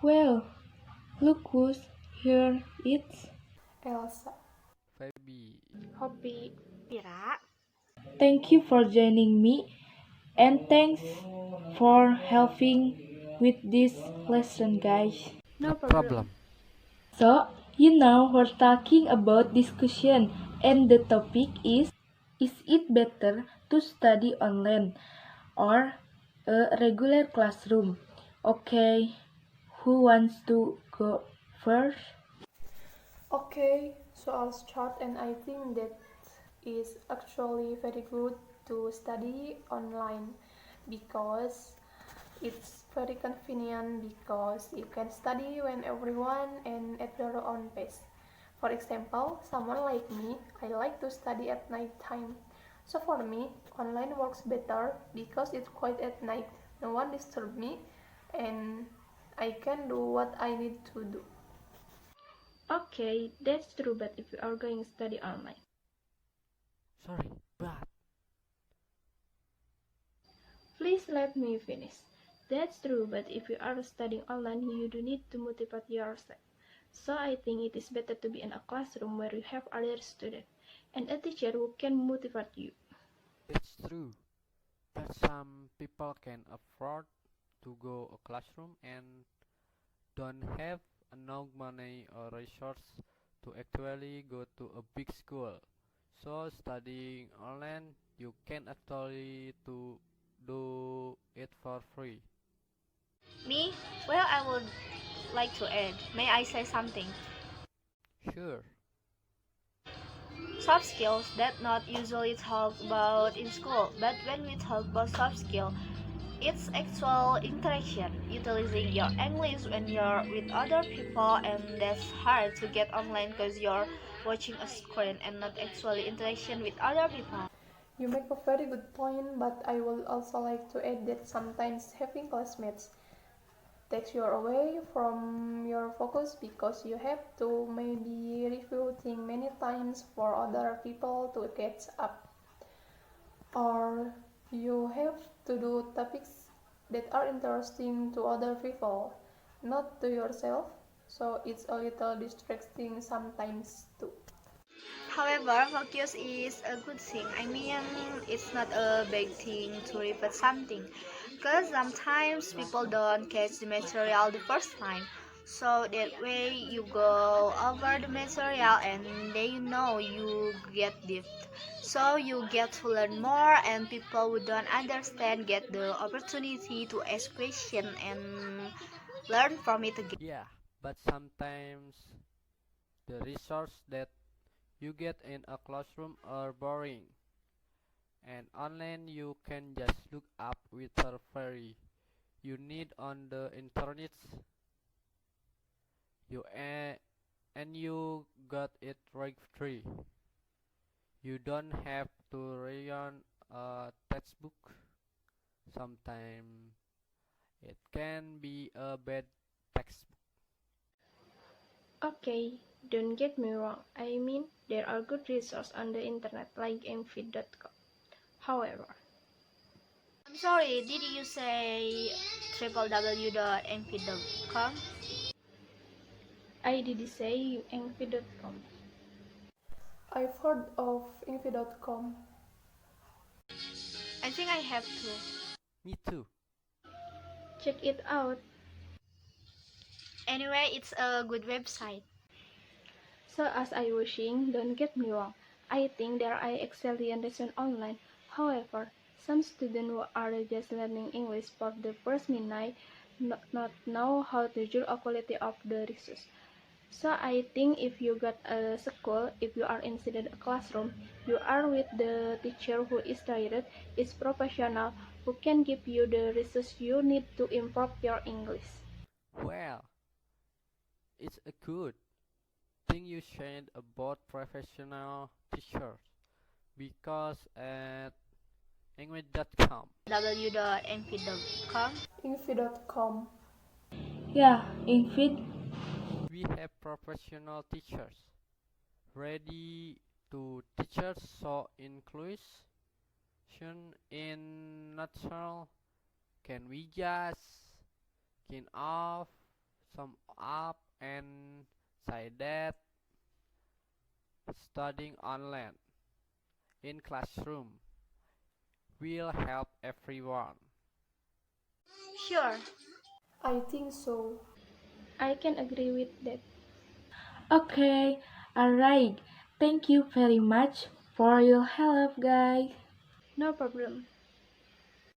Well, look who's here. It's Elsa. Feby. Hopi, Pira. thank you for joining me and thanks for helping with this lesson, guys. No No problem. problem. So, we're talking about discussion and the topic is it better to study online or a regular classroom? Okay, who wants to go first? Okay, so I'll start, and I think that is actually very good to study online because it's very convenient because you can study when everyone and at your own pace. For example, someone like me, I like to study at night time. So for me, online works better because it's quiet at night. No one disturb me and I can do what I need to do. Okay, that's true, but if you are going to study online, Sorry, but please let me finish. That's true, but if you are studying online, you do need to motivate yourself. So I think it is better to be in a classroom where you have other students and a teacher who can motivate you. that's true. But some people can afford to go a classroom and don't have enough money or resource to actually go to a big school. So studying online, you can actually to do it for free. Me? Well, I would like to add. May I say something? Sure. Soft skills that not usually talked about in school, but when we talk about soft skill, it's actual interaction, utilizing your English when you're with other people, and that's hard to get online because you're watching a screen and not actually interaction with other people. You make a very good point, but I would also like to add that sometimes having classmates takes you away from your focus because you have to maybe review things many times for other people to catch up, or you have to do topics that are interesting to other people, not to yourself, so it's a little distracting sometimes too. However, focus is a good thing. I mean, it's not a bad thing to repeat something, because sometimes people don't catch the material the first time. So that way you go over the material and they know you get deep. So you get to learn more, and people who don't understand get the opportunity to ask questions and learn from it again. Yeah, but sometimes the resource that you get in a classroom are boring, and online you can just look up with a free. You need on the internet, you and you got it right free. You don't have to rely on a textbook. Sometimes it can be a bad textbook. Okay, don't get me wrong. I mean, there are good resources on the internet like mfit.com. However, I'm sorry, did you say www.np.com? I did say mfit.com. I've heard of infi.com. I think I have to. Me too. Check it out. Anyway, it's a good website. So as I was saying, don't get me wrong. I think there are excellent lessons online. However, some students who are just learning English for the first minute not know how to judge the quality of the resource. So I think if you got a school, if you are inside a classroom, you are with the teacher who is trained, is professional, who can give you the resource you need to improve your English. Well, it's a good thing you shared about professional teachers because at English.com www.np.com. Infi.com. Yeah, in fit. we have professional teachers ready to teach us so inclusion in nutshell. Can we just can off sum up and say that studying online in classroom will help everyone. Sure. I think so. I can agree with that. Okay, alright. Thank you very much for your help, guys. No problem.